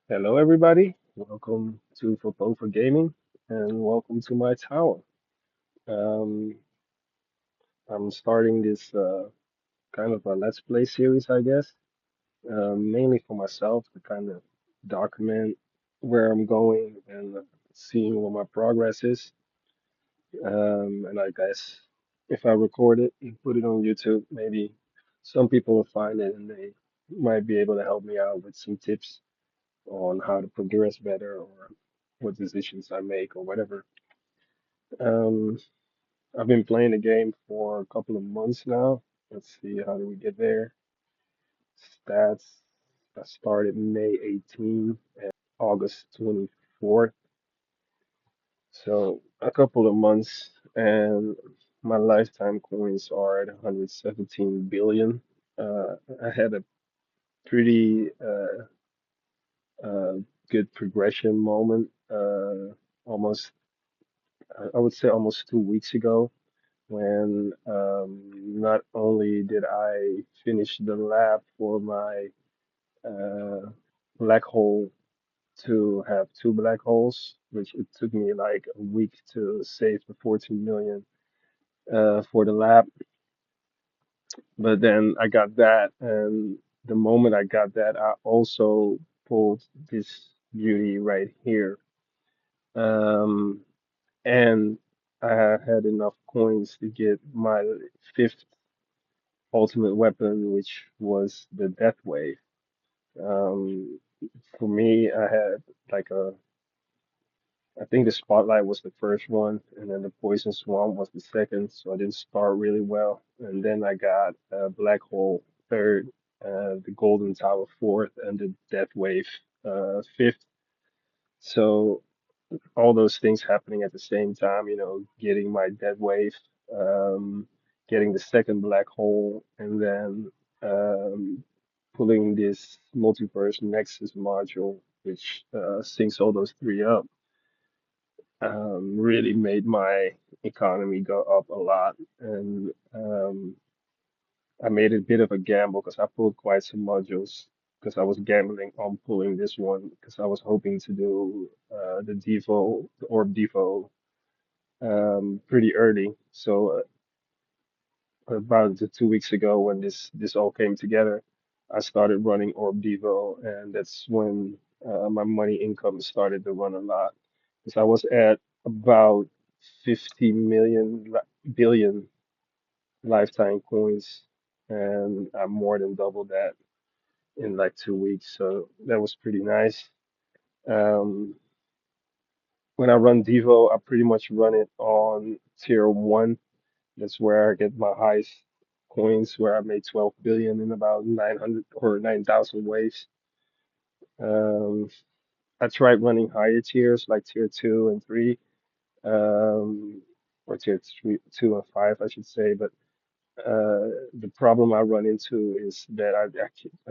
Hello, everybody. Welcome to for Gaming, and welcome to my tower. Um, I'm starting this kind of a Let's Play series, I guess, mainly for myself to kind of document where I'm going and seeing what my progress is. And I guess if I record it and put it on YouTube, maybe some people will find it and they might be able to help me out with some tips on how to progress better or what decisions I make or whatever. Um, I've been playing the game for a couple of months now. Let's see, how do we get there? Stats. I started May 18 and August 24th. So a couple of months, and my lifetime coins are at 117 billion. I had a pretty uh, good progression moment almost I would say almost 2 weeks ago when not only did I finish the lab for my uh, black hole to have two black holes, which it took me like a week to save the 14 million for the lab, but then I got that, and the moment I got that, I also pulled this beauty right here. Um, and I had enough coins to get my fifth ultimate weapon, which was the Death Wave. Um, for me, I had like I think the Spotlight was the first one, and then the Poison Swamp was the second, so I didn't start really well. And then I got Black Hole third, the Golden Tower fourth, and the Death Wave fifth. So all those things happening at the same time, getting my dead wave, um, getting the second black hole, and then pulling this multiverse nexus module, which syncs all those three up, really made my economy go up a lot. And I made a bit of a gamble because I pulled quite some modules. Because I was gambling on pulling this one, because I was hoping to do the Devo, the Orb Devo pretty early. So about 2 weeks ago, when this all came together, I started running Orb Devo, and that's when my money income started to run a lot. Because I was at about 50 billion lifetime coins, and I more than doubled that in like 2 weeks. So that was pretty nice. Um, when I run Devo, I pretty much run it on tier one. That's where I get my highest coins, where I made 12 billion in about 900 or 9,000 waves. Um, I tried running higher tiers like tier two and three, um, or tier three, two and five, I should say. But the problem I run into is that I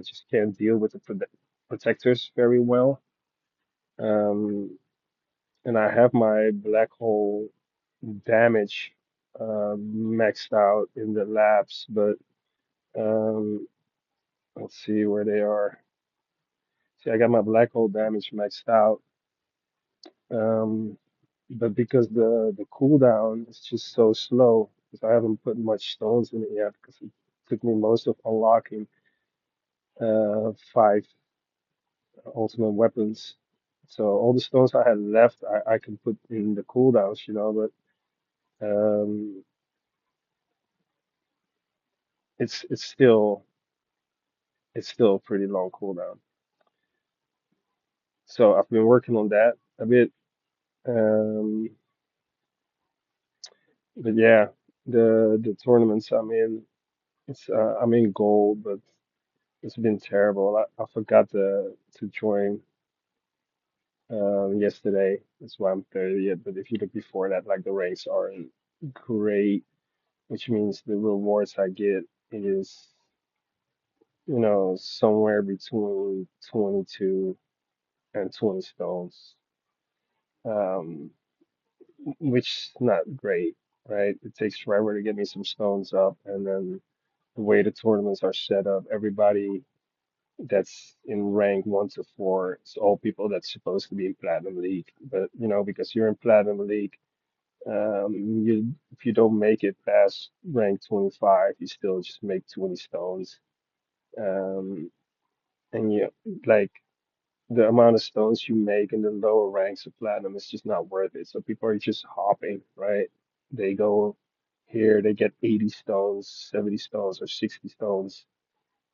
just can't deal with the protectors very well. Um, and I have my black hole damage maxed out in the labs, but um, let's see where they are. See, I got my black hole damage maxed out, but because the cooldown is just so slow, because I haven't put much stones in it yet, because it took me most of unlocking five ultimate weapons. So all the stones I had left, I can put in the cooldowns, but it's still a pretty long cooldown. So I've been working on that a bit. Um, but yeah, the tournaments I'm in, I'm in gold, but it's been terrible. I forgot to join yesterday. That's why I'm 30th. But if you look before that, like the ranks aren't great, which means the rewards I get is, somewhere between 22 and 20 stones, um, which is not great, right? It takes forever to get me some stones up, and then the way the tournaments are set up, everybody. that's in rank 1 to 4. It's all people that's supposed to be in Platinum League. But because you're in Platinum League, if you don't make it past rank 25, you still just make 20 stones. Um, and like the amount of stones you make in the lower ranks of Platinum is just not worth it. So people are just hopping, right? They go here, they get 80 stones, 70 stones, or 60 stones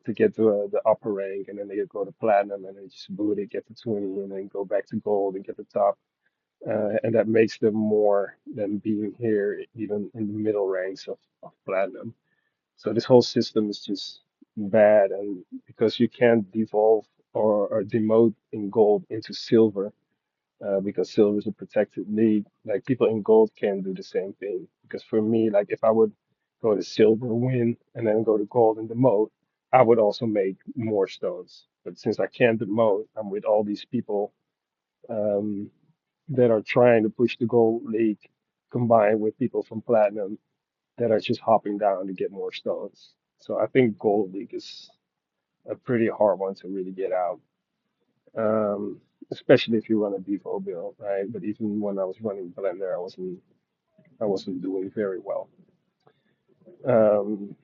to get to the upper rank, and then they go to platinum, and then just boot it, get to 20, and then go back to gold and get the top. And that makes them more than being here, even in the middle ranks of platinum. So this whole system is just bad, and because you can't devolve or demote in gold into silver, because silver is a protected league. Like people in gold can do the same thing. Because for me, like if I would go to silver, win, and then go to gold and demote, I would also make more stones. But since I can't demote, I'm with all these people um, that are trying to push the gold league, combined with people from platinum that are just hopping down to get more stones. So I think gold league is a pretty hard one to really get out. um, Especially if you run a default build, right? But even when I was running Blender, I wasn't doing very well. Um,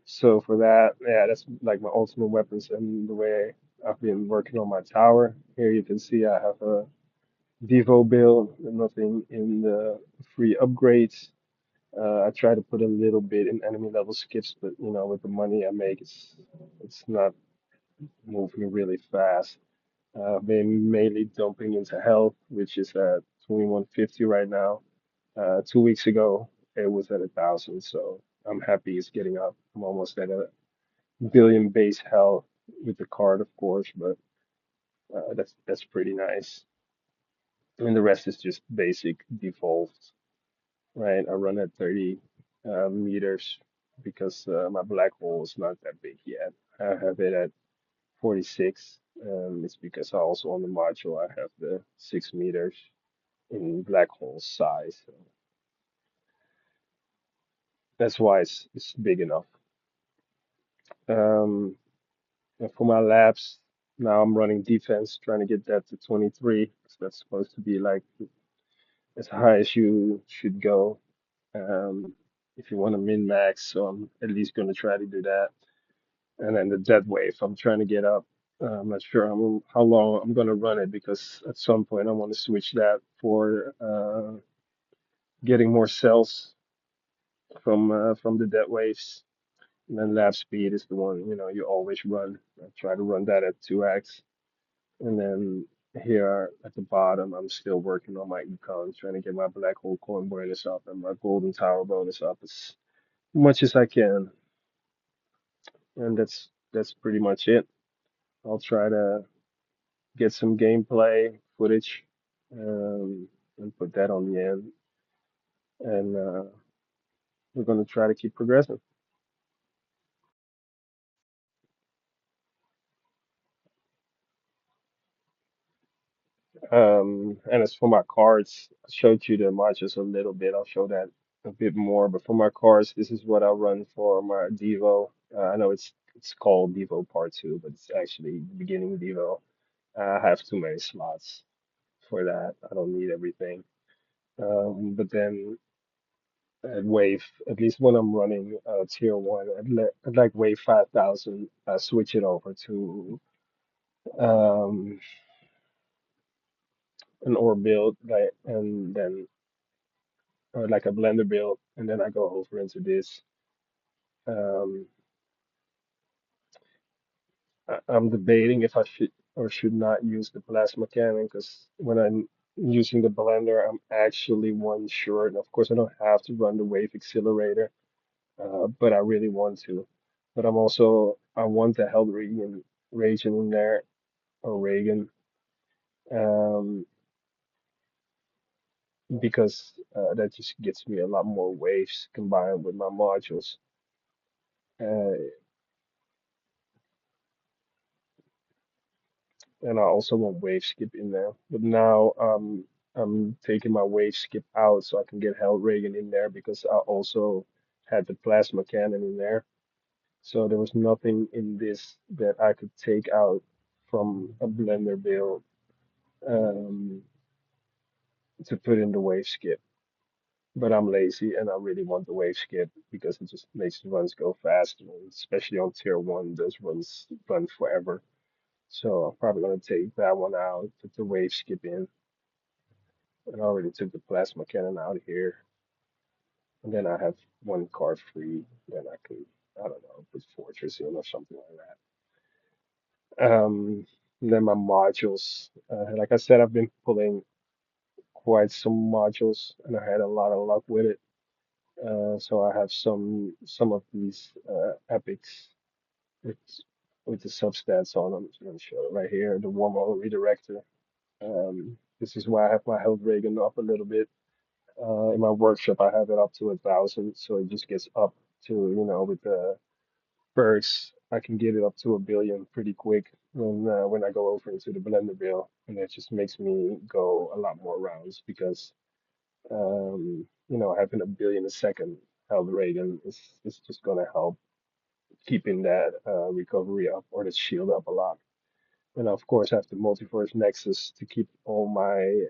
so for that, yeah, that's like my ultimate weapons and the way I've been working on my tower. Here you can see I have a Devo build, nothing in the free upgrades. I try to put a little bit in enemy level skips, but with the money I make, it's not moving really fast. Been mainly dumping into health, which is at 2150 right now. 2 weeks ago, it was at 1,000, so I'm happy it's getting up. I'm almost at a billion base health with the card, of course, but that's pretty nice. And the rest is just basic defaults, right? I run at 30 meters because my black hole is not that big yet. I have it at 46. It's because I also on the module I have the 6 meters in black hole size. So that's why it's big enough. Um, and for my labs, now I'm running defense, trying to get that to 23. So that's supposed to be like as high as you should go if you want to min max. So I'm at least going to try to do that. And then the dead wave, I'm trying to get up. I'm not sure how long I'm going to run it because at some point I want to switch that for getting more cells from the dead waves. And then lap speed is the one, you always run. I try to run that at 2x. And then here at the bottom, I'm still working on my econ, trying to get my black hole coin bonus up and my golden tower bonus up as much as I can. And that's pretty much it. I'll try to get some gameplay footage and put that on the end. And we're gonna try to keep progressing. And as for my cards, I showed you the marches a little bit. I'll show that a bit more. But for my cards, this is what I run for my Devo. I know it's called Devo Part 2, but it's actually the beginning Devo. I have too many slots for that. I don't need everything. But then at Wave, at least when I'm running Tier 1, at like Wave 5000, I switch it over to um, an ore build, like, and then or like a Blender build, and then I go over into this. Um, I'm debating if I should or should not use the plasma cannon because when I'm using the Blender, I'm actually one short. And of course, I don't have to run the Wave Accelerator, but I really want to. But I want the Hell Regen in there or Reagan, um, because that just gets me a lot more waves combined with my modules. Uh, and I also want wave skip in there. But now I'm taking my wave skip out so I can get Hellragon in there because I also had the plasma cannon in there. So there was nothing in this that I could take out from a Blender build um, to put in the wave skip. But I'm lazy and I really want the wave skip because it just makes the runs go faster, and especially on tier one, those runs run forever. So I'm probably gonna take that one out, put the wave skip in, and I already took the plasma cannon out here. And then I have one card free. Then I can, I don't know, put Fortress in or something like that. Then my modules. Like I said, I've been pulling quite some modules, and I had a lot of luck with it. So I have some of these epics with with the substats on them. I'm gonna show it right here. The wormhole redirector. This is why I have my health rating up a little bit. In my workshop, I have it up to 1,000, so it just gets up to, with the perks, I can get it up to 1 billion pretty quick when I go over into the blender bill, and that just makes me go a lot more rounds because having 1 billion a second health rating is just gonna help keeping that recovery up or the shield up a lot. And of course, I have the Multiverse Nexus to keep all my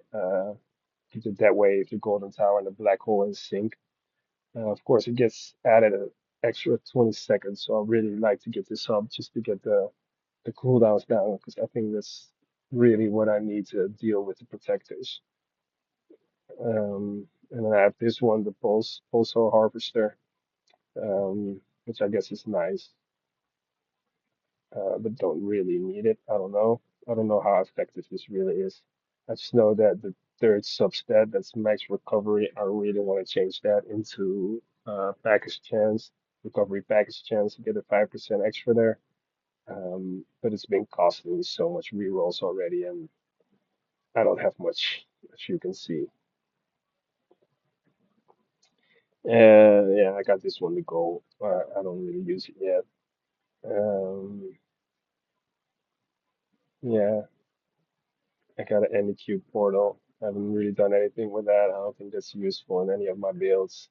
keep the Dead Wave, the Golden Tower, and the Black Hole in sync. Of course, it gets added an extra 20 seconds, so I really like to get this up just to get the cooldowns down because I think that's really what I need to deal with the protectors. And then I have this one, the Pulsar Harvester, which I guess is nice, but don't really need it. I don't know. I don't know how effective this really is. I just know that the third substat, that's max recovery, I really want to change that into package chance, recovery package chance to get a 5% extra there. But it's been costing me so much rerolls already, and I don't have much, as you can see. Yeah, I got this one to go. I don't really use it yet. Um, yeah, I got an NEQ portal. I haven't really done anything with that. I don't think that's useful in any of my builds.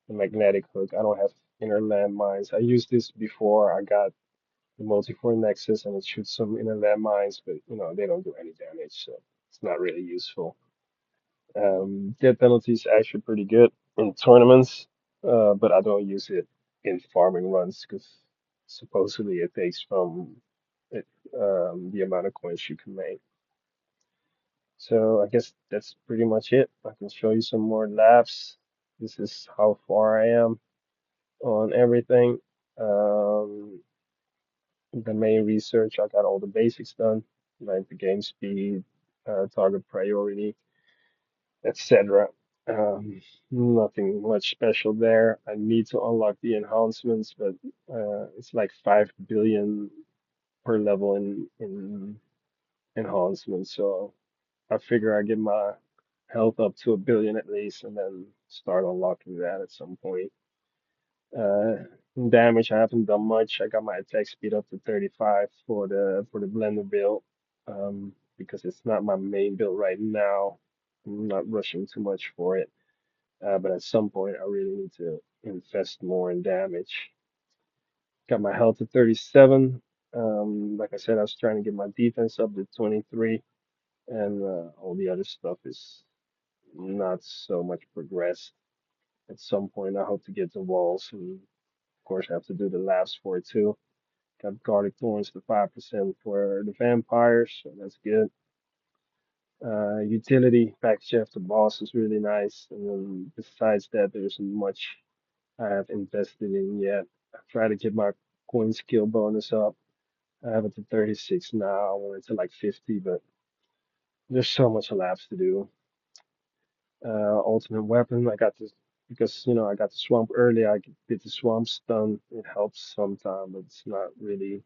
The magnetic hook. I don't have inner landmines. I used this before. I got the multi-core nexus and it shoots some inner landmines, but they don't do any damage, so it's not really useful. Death penalty is actually pretty good in tournaments, but I don't use it in farming runs because supposedly it takes from it the amount of coins you can make. So I guess that's pretty much it. I can show you some more labs. This is how far I am on everything. Um, the main research, I got all the basics done, like the game speed, target priority, etc. Nothing much special there. I need to unlock the enhancements, but it's like 5 billion per level in enhancements. So I figure I get my health up to 1 billion at least, and then start unlocking that at some point. Uh, damage, I haven't done much. I got my attack speed up to 35 for the blender build, because it's not my main build right now. I'm not rushing too much for it, but at some point I really need to invest more in damage. Got my health to 37. Like I said, I was trying to get my defense up to 23, and all the other stuff is not so much progressed. At some point, I hope to get the walls, and of course, I have to do the labs for it too. Got Garlic Thorns to 5% for the vampires, so that's good. Utility, Pack Chef, the boss is really nice. And then besides that, there's much I have invested in yet. I try to get my coin skill bonus up. I have it to 36 now. I want it to like 50, but there's so much labs to do. Ultimate weapon, I got this because I got the swamp early. I did the swamp stun. It helps sometimes, but it's not really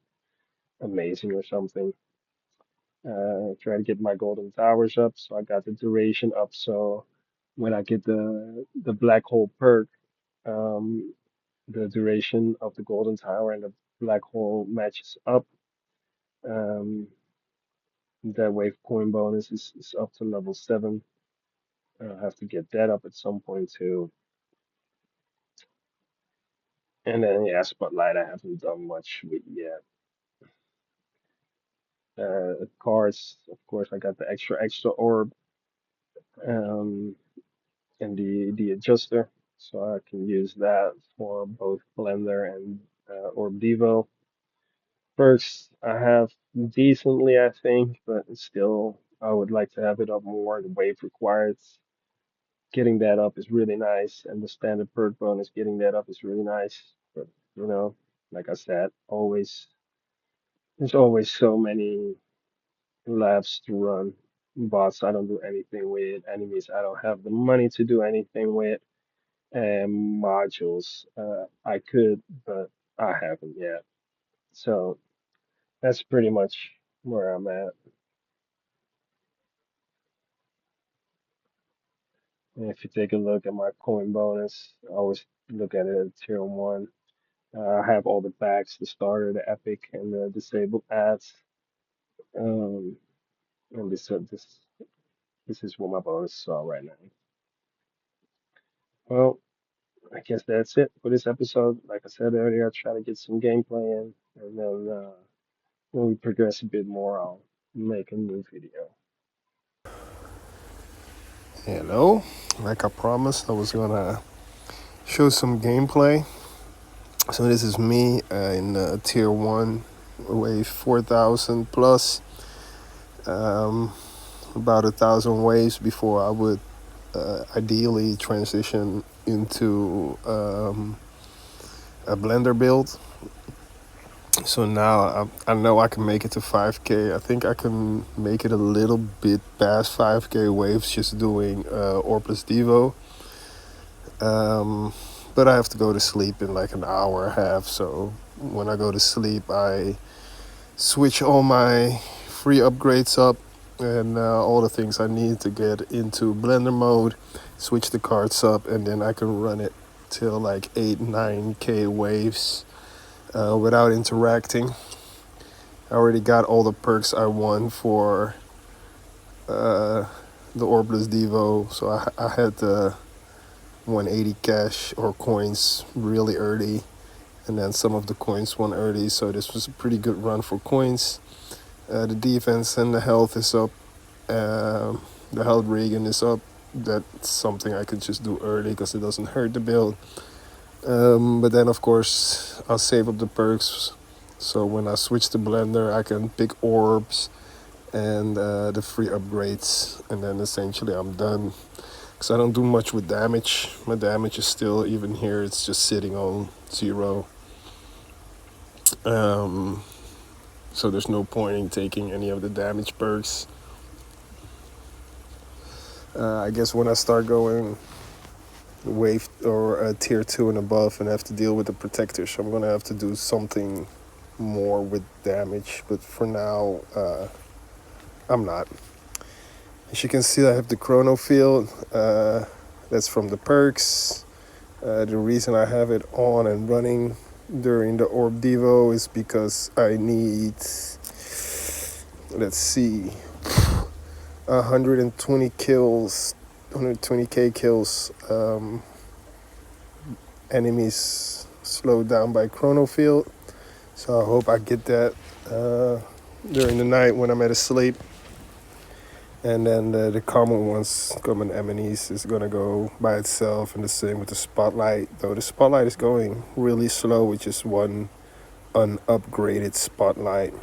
amazing or something. Try to get my golden towers up, so I got the duration up. So when I get the black hole perk, um, the duration of the golden tower and the black hole matches up. Um, that wave coin bonus is up to level 7. I'll have to get that up at some point too. And then yeah, Spotlight I haven't done much with yet. Cards, of course, I got the extra orb, um, and the adjuster, so I can use that for both Blender and Orb Devo. Perks I have decently, I think, but still I would like to have it up more. The wave required getting that up is really nice, and the standard perk bonus getting that up is really nice. But you know, like I said, always there's always so many labs to run. Bots I don't do anything with. Enemies I don't have the money to do anything with. And modules I could, but I haven't yet. So that's pretty much where I'm at. And if you take a look at my coin bonus, I always look at it at tier one. I have all the packs, the starter, the epic, and the disabled ads. Um, and this is what my bonus are right now. Well, I guess that's it for this episode. Like I said earlier, I try to get some gameplay in, and then when we progress a bit more, I'll make a new video. Hello, like I promised, I was gonna show some gameplay. So this is me in tier 1, wave 4,000 plus, um, about 1,000 waves before I would ideally transition into a Blender build. So now I know I can make it to 5K. I think I can make it a little bit past 5K waves just doing Or plus Devo. But I have to go to sleep in like an hour and a half. So when I go to sleep, I switch all my free upgrades up and all the things I need to get into Blender mode, switch the cards up, and then I can run it till like 8, 9K waves without interacting. I already got all the perks I want for the Or plus Devo, so I had the 180 cash or coins really early, and then some of the coins won early, so this was a pretty good run for coins. The defense and the health is up. The health Regan is up. That's something I could just do early because it doesn't hurt the build. But then, of course, I'll save up the perks. So when I switch to Blender, I can pick orbs and the free upgrades. And then essentially I'm done. Because I don't do much with damage. My damage is still, even here, it's just sitting on 0. So there's no point in taking any of the damage perks. I guess when I start going wave or tier 2 and above and have to deal with the protectors, I'm gonna have to do something more with damage. But for now, I'm not. As you can see, I have the chrono field. That's from the perks. The reason I have it on and running during the Orb Devo is because I need, let's see, 120 kills, 120k kills, enemies slowed down by chrono field. So I hope I get that during the night when I'm at asleep. And then the common ones, common enemies, is gonna go by itself, and the same with the spotlight. Though the spotlight is going really slow, which is one unupgraded spotlight.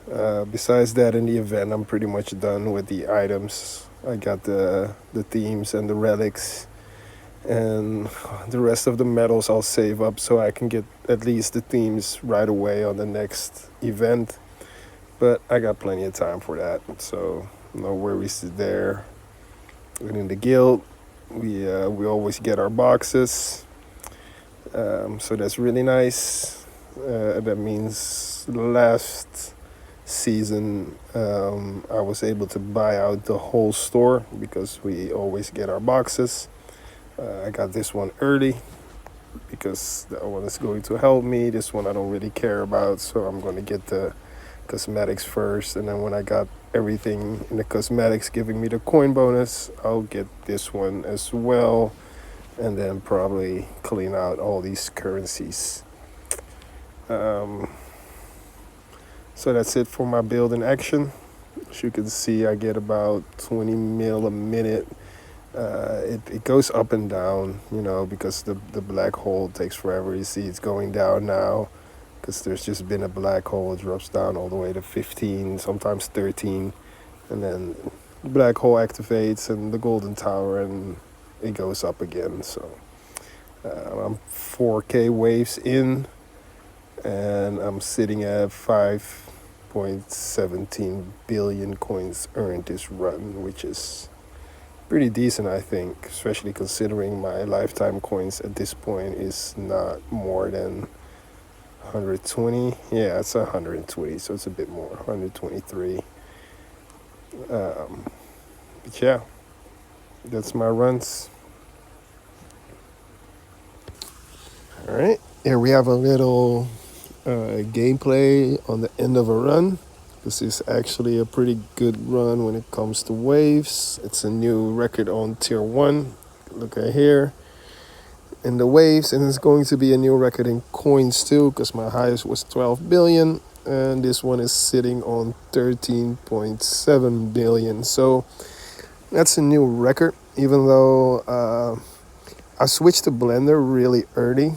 Besides that, in the event, I'm pretty much done with the items. I got the themes and the relics, and the rest of the medals I'll save up so I can get at least the themes right away on the next event. But I got plenty of time for that, so no worries there. Within the guild, we always get our boxes, so that's really nice. That means last season I was able to buy out the whole store because we always get our boxes. I got this one early because that one is going to help me. This one I don't really care about, so I'm going to get the cosmetics first, and then when I got everything in the cosmetics giving me the coin bonus, I'll get this one as well. and then probably clean out all these currencies. Um, so that's it for my build in action. As you can see, I get about 20 mil a minute. It goes up and down, because the black hole takes forever. You see, it's going down now because there's just been a black hole. It drops down all the way to 15, sometimes 13, and then the black hole activates and the golden tower, and it goes up again. So I'm 4K waves in, and I'm sitting at 5.17 billion coins earned this run, which is pretty decent, I think, especially considering my lifetime coins at this point is not more than 120. Yeah, it's 120, so it's a bit more, 123. But yeah, that's my runs. All right, here we have a little gameplay on the end of a run. This is actually a pretty good run when it comes to waves. It's a new record on tier 1. Look at here in the waves, and it's going to be a new record in coins too, because my highest was 12 billion and this one is sitting on 13.7 billion. So that's a new record, even though I switched to Blender really early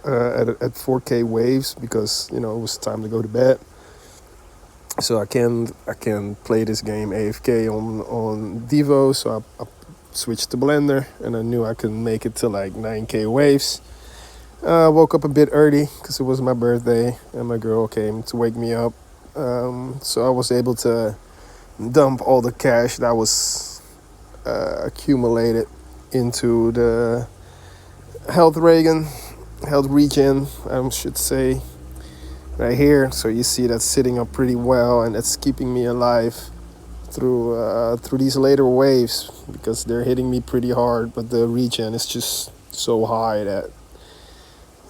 at 4K waves because it was time to go to bed. So I can play this game AFK on Devo. So I switched to Blender, and I knew I could make it to like 9K waves. Woke up a bit early because it was my birthday, and my girl came to wake me up. So I was able to dump all the cash that was accumulated into the health regen, I should say, right here. So you see that's sitting up pretty well, and that's keeping me alive through these later waves because they're hitting me pretty hard. But the regen is just so high that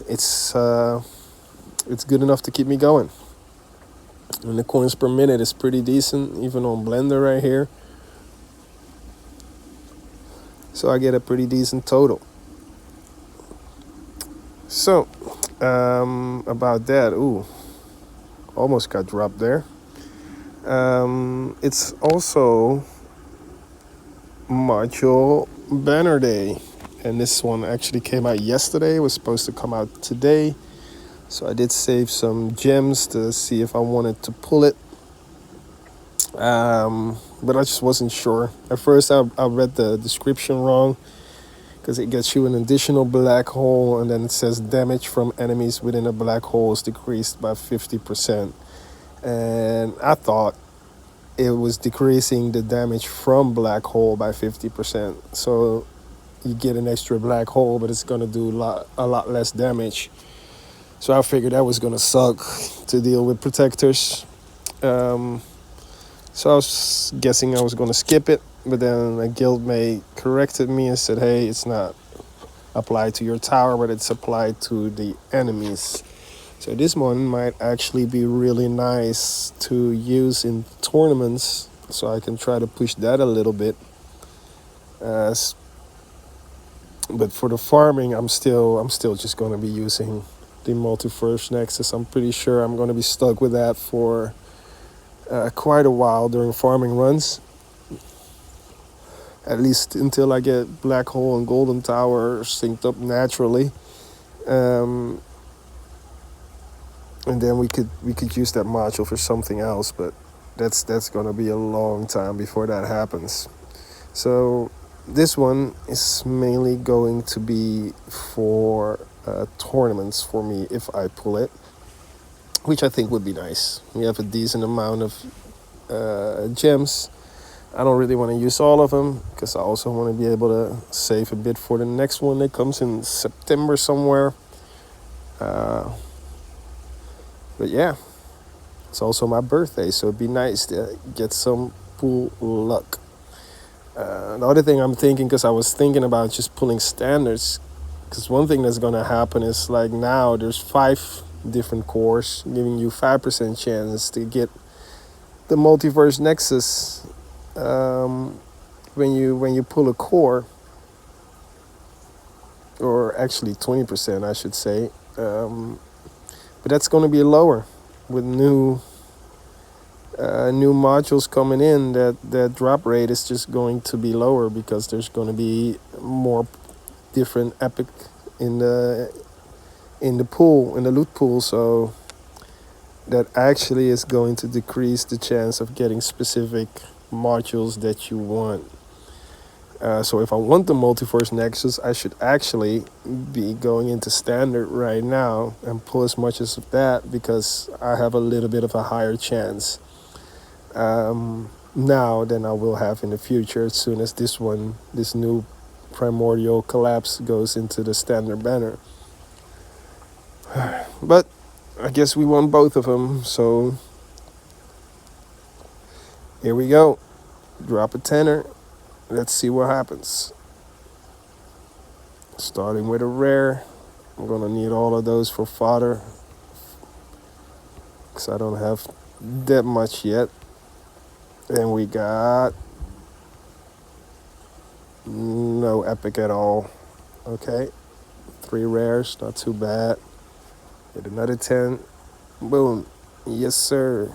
it's good enough to keep me going. And the coins per minute is pretty decent, even on Blender right here. So I get a pretty decent total. So about that, almost got dropped there. It's also Module Banner Day, and this one actually came out yesterday. It was supposed to come out today, so I did save some gems to see if I wanted to pull it, but I just wasn't sure. At first I read the description wrong because it gets you an additional black hole, and then it says damage from enemies within a black hole is decreased by 50%, and I thought it was decreasing the damage from black hole by 50%. So you get an extra black hole, but it's gonna do a lot less damage. So I figured that was gonna suck to deal with protectors. So I was guessing I was gonna skip it, but then a guildmate corrected me and said, "Hey, it's not applied to your tower, but it's applied to the enemies." So this one might actually be really nice to use in tournaments, so I can try to push that a little bit. But for the farming, I'm still just going to be using the Multiverse Nexus. I'm pretty sure I'm going to be stuck with that for quite a while during farming runs, at least until I get Black Hole and Golden Tower synced up naturally. And then we could use that module for something else, but that's gonna be a long time before that happens. So this one is mainly going to be for tournaments for me if I pull it, which I think would be nice. We have a decent amount of gems. I don't really want to use all of them because I also want to be able to save a bit for the next one that comes in September somewhere. But yeah, it's also my birthday, so it'd be nice to get some pool luck. The other thing I'm thinking, because I was thinking about just pulling standards, because one thing that's going to happen is like now there's 5 different cores giving you 5% chance to get the Multiverse Nexus when you pull a core. or actually 20%, I should say. But that's going to be lower with new modules coming in. That drop rate is just going to be lower because there's going to be more different epic in the pool, in the loot pool. So that actually is going to decrease the chance of getting specific modules that you want. So if I want the Multiverse Nexus, I should actually be going into standard right now and pull as much as of that because I have a little bit of a higher chance now than I will have in the future as soon as this new Primordial Collapse goes into the standard banner. But I guess we won both of them, so here we go. Drop a tenner. Let's see what happens. Starting with a rare. I'm gonna need all of those for fodder because I don't have that much yet. And we got no epic at all. Okay, 3 rares, not too bad. Hit another 10. Boom. Yes, sir.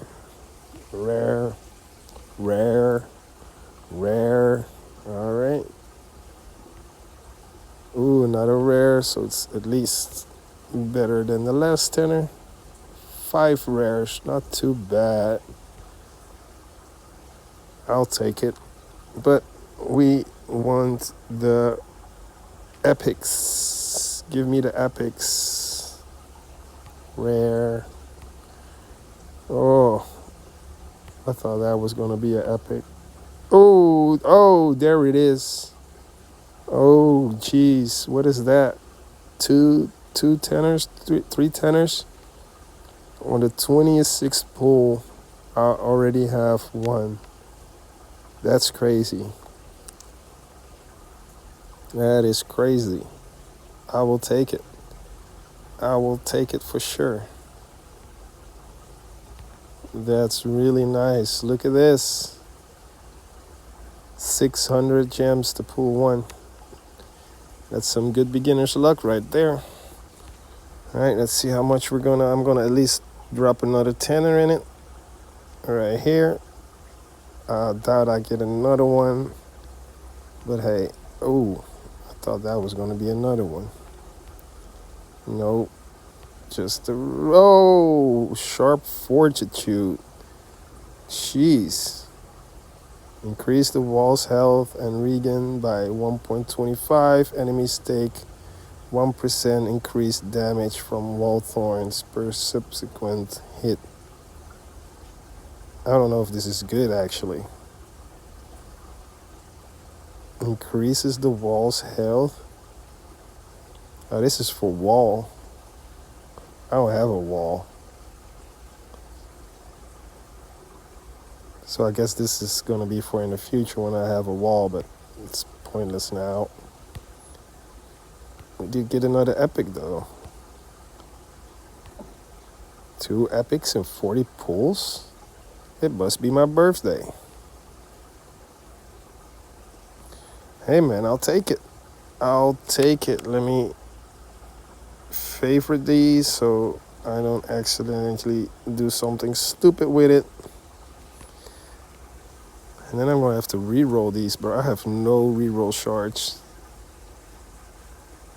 Rare, rare, rare. All right. Ooh, another rare, so it's at least better than the last tenner. 5 rares, not too bad. I'll take it. But we want the epics. Give me the epics. Rare. Oh, I thought that was going to be an epic. Oh, there it is. Oh, jeez. What is that? Two tenors? Three tenors? On the 26th pull, I already have one. That's crazy. That is crazy. I will take it. I will take it for sure. That's really nice. Look at this. 600 gems to pull one. That's some good beginner's luck right there. All right, let's see how much I'm gonna at least drop another tenner in it. Right here. I doubt I get another one. But hey, oh, I thought that was gonna be another one. Nope. Just sharp fortitude. Jeez. Increase the wall's health and regen by 1.25. Enemies take 1% increased damage from wall thorns per subsequent hit. I don't know if this is good actually. Increases the wall's health. Oh, this is for wall. I don't have a wall. So I guess this is going to be for in the future when I have a wall, but it's pointless now. We did get another epic though. 2 epics and 40 pulls? It must be my birthday. Hey man, I'll take it. I'll take it. Let me favorite these so I don't accidentally do something stupid with it. And then I'm going to have to re-roll these, but I have no re-roll shards.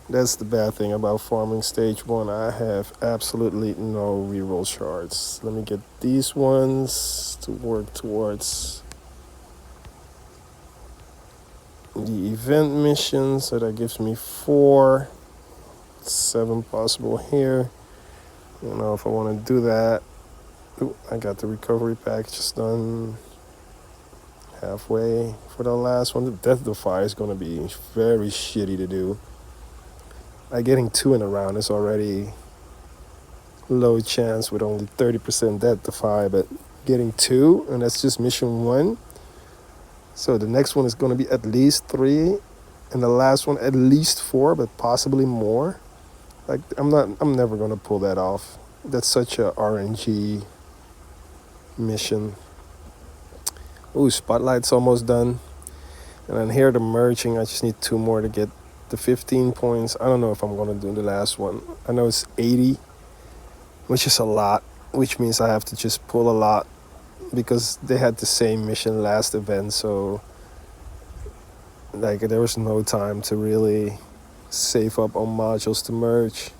That's the bad thing about farming stage 1. I have absolutely no re-roll shards. Let me get these ones to work towards the event mission. So that gives me 4. 7 possible here. I don't know if I want to do that. Ooh, I got the recovery packages done. Halfway for the last one. The Death Defy is going to be very shitty to do. Like getting 2 in a round is already low chance with only 30% Death Defy, but getting 2, and that's just mission 1. So the next one is going to be at least 3, and the last one at least 4, but possibly more. Like I'm never going to pull that off. That's such a RNG mission. Ooh, Spotlight's almost done. And then here the merging, I just need 2 more to get the 15 points. I don't know if I'm gonna do the last one. I know it's 80, which is a lot, which means I have to just pull a lot because they had the same mission last event, so like there was no time to really save up on modules to merge.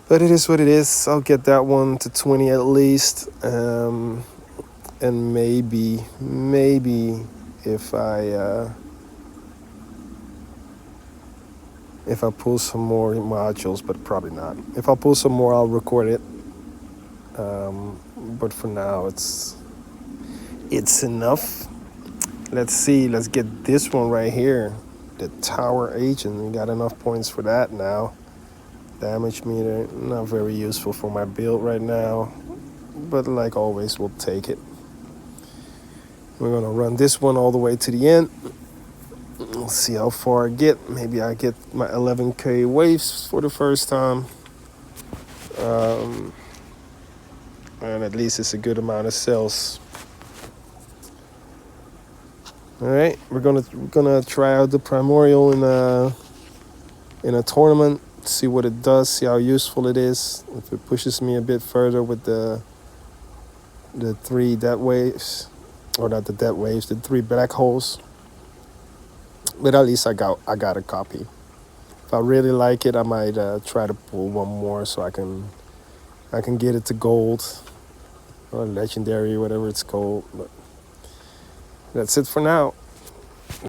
But it is what it is. I'll get that one to 20 at least. And maybe if I pull some more modules, but probably not. If I pull some more, I'll record it. But for now, it's enough. Let's see. Let's get this one right here, the Tower Agent. We got enough points for that now. Damage meter, not very useful for my build right now, but like always, we'll take it. We're gonna run this one all the way to the end. We'll see how far I get. Maybe I get my 11k waves for the first time. And at least it's a good amount of cells. All right, we're gonna try out the Primordial in a tournament. See what it does. See how useful it is. If it pushes me a bit further with the 3 dead waves, or not the dead waves, the 3 black holes. But at least I got a copy. If I really like it, I might try to pull one more so I can get it to gold or legendary, whatever it's called. But that's it for now.